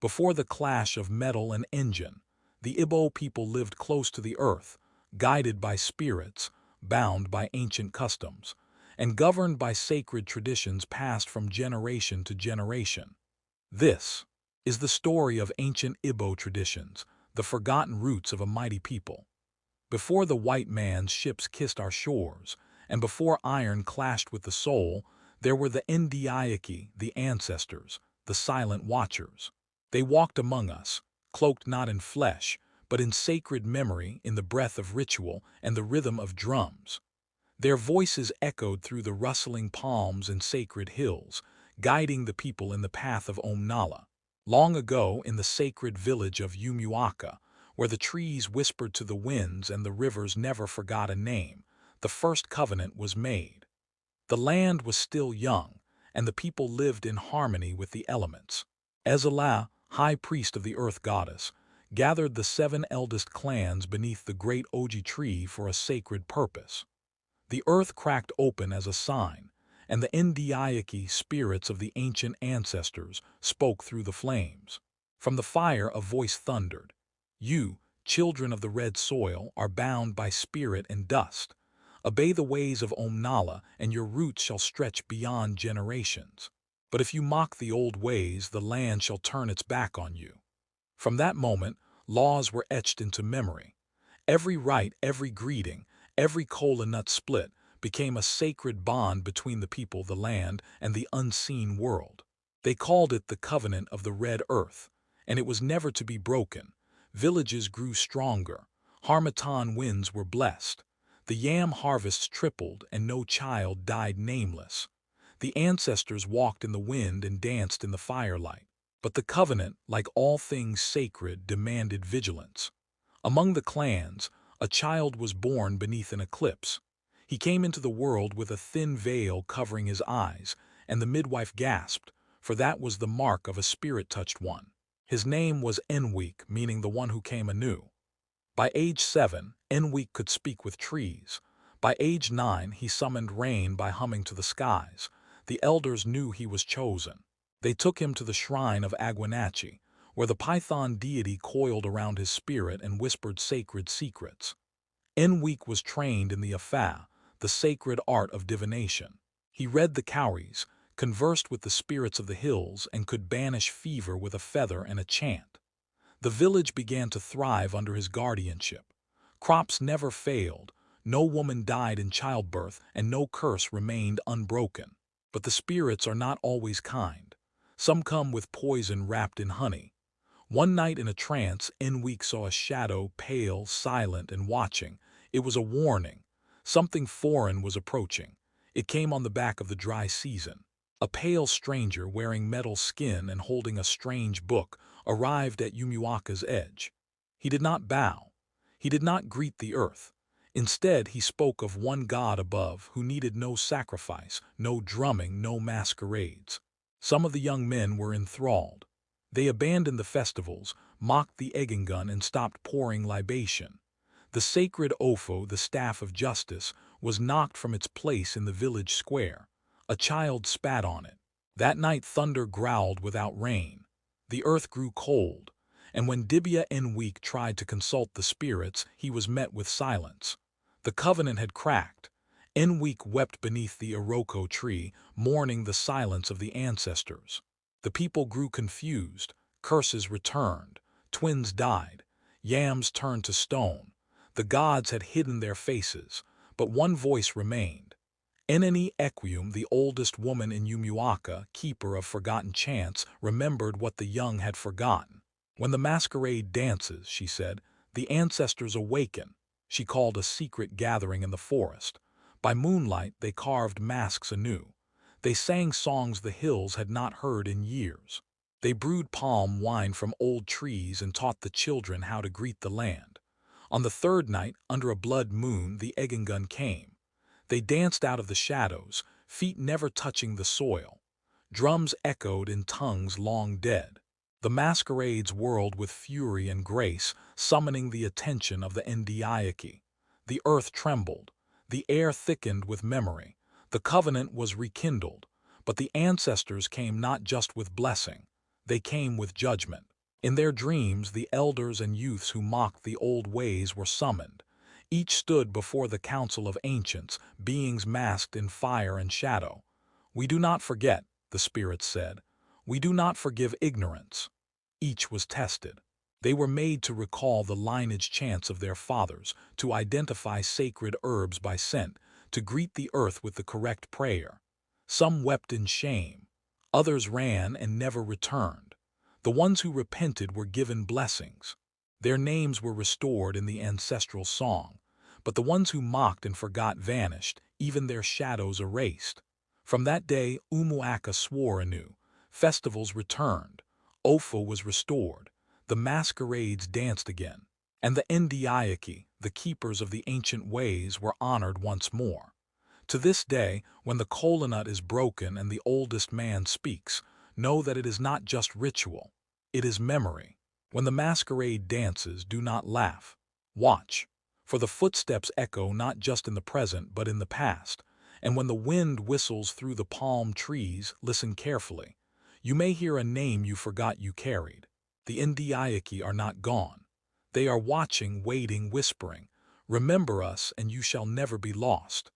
Before the clash of metal and engine, the Igbo people lived close to the earth, guided by spirits, bound by ancient customs, and governed by sacred traditions passed from generation to generation. This is the story of ancient Igbo traditions, the forgotten roots of a mighty people. Before the white man's ships kissed our shores, and before iron clashed with the soul, there were the Ndiichie, the ancestors, the silent watchers. They walked among us, cloaked not in flesh, but in sacred memory, in the breath of ritual and the rhythm of drums. Their voices echoed through the rustling palms and sacred hills, guiding the people in the path of Omnala. Long ago, in the sacred village of Umuaka, where the trees whispered to the winds and the rivers never forgot a name, the first covenant was made. The land was still young, and the people lived in harmony with the elements. Ezala, high priest of the earth goddess, gathered the 7 eldest clans beneath the great Oji tree for a sacred purpose. The earth cracked open as a sign, and the Ndiichie spirits of the ancient ancestors spoke through the flames. From the fire a voice thundered. You, children of the red soil, are bound by spirit and dust. Obey the ways of Omnala, and your roots shall stretch beyond generations. But if you mock the old ways, the land shall turn its back on you. From that moment, laws were etched into memory. Every rite, every greeting, every kola nut split became a sacred bond between the people, the land, and the unseen world. They called it the covenant of the red earth, and it was never to be broken. Villages grew stronger, harmattan winds were blessed, the yam harvests tripled, and no child died nameless. The ancestors walked in the wind and danced in the firelight. But the covenant, like all things sacred, demanded vigilance. Among the clans, a child was born beneath an eclipse. He came into the world with a thin veil covering his eyes, and the midwife gasped, for that was the mark of a spirit-touched one. His name was Nweke, meaning the one who came anew. By age 7, Nweke could speak with trees. By age 9, he summoned rain by humming to the skies. The elders knew he was chosen. They took him to the shrine of Agwanachi, where the python deity coiled around his spirit and whispered sacred secrets. Nweke was trained in the Afa, the sacred art of divination. He read the cowries, conversed with the spirits of the hills, and could banish fever with a feather and a chant. The village began to thrive under his guardianship. Crops never failed, no woman died in childbirth, and no curse remained unbroken. But the spirits are not always kind. Some come with poison wrapped in honey. One night in a trance, Nweke saw a shadow, pale, silent, and watching. It was a warning. Something foreign was approaching. It came on the back of the dry season. A pale stranger wearing metal skin and holding a strange book arrived at Umuaka's edge. He did not bow. He did not greet the earth. Instead, he spoke of one God above who needed no sacrifice, no drumming, no masquerades. Some of the young men were enthralled. They abandoned the festivals, mocked the Egungun, and stopped pouring libation. The sacred Ofo, the staff of justice, was knocked from its place in the village square. A child spat on it. That night thunder growled without rain. The earth grew cold, and when Dibia Nweke tried to consult the spirits, he was met with silence. The covenant had cracked. Nweke wept beneath the Iroko tree, mourning the silence of the ancestors. The people grew confused. Curses returned. Twins died. Yams turned to stone. The gods had hidden their faces, but one voice remained. Eneni Equium, the oldest woman in Umuaka, keeper of forgotten chants, remembered what the young had forgotten. When the masquerade dances, she said, the ancestors awaken. She called a secret gathering in the forest. By moonlight, they carved masks anew. They sang songs the hills had not heard in years. They brewed palm wine from old trees and taught the children how to greet the land. On the third night, under a blood moon, the Egungun came. They danced out of the shadows, feet never touching the soil. Drums echoed in tongues long dead. The masquerades whirled with fury and grace, summoning the attention of the Ndiichie. The earth trembled. The air thickened with memory. The covenant was rekindled. But the ancestors came not just with blessing. They came with judgment. In their dreams, the elders and youths who mocked the old ways were summoned. Each stood before the council of ancients, beings masked in fire and shadow. "We do not forget," the spirits said. "We do not forgive ignorance." Each was tested. They were made to recall the lineage chants of their fathers, to identify sacred herbs by scent, to greet the earth with the correct prayer. Some wept in shame. Others ran and never returned. The ones who repented were given blessings. Their names were restored in the ancestral song. But the ones who mocked and forgot vanished, even their shadows erased. From that day, Umuaka swore anew. Festivals returned. Ofa was restored. The masquerades danced again. And the Ndiichie, the keepers of the ancient ways, were honored once more. To this day, when the kola nut is broken and the oldest man speaks, know that it is not just ritual. It is memory. When the masquerade dances, do not laugh. Watch. For the footsteps echo not just in the present, but in the past. And when the wind whistles through the palm trees, listen carefully. You may hear a name you forgot you carried. The Ndiichie are not gone. They are watching, waiting, whispering. Remember us, and you shall never be lost.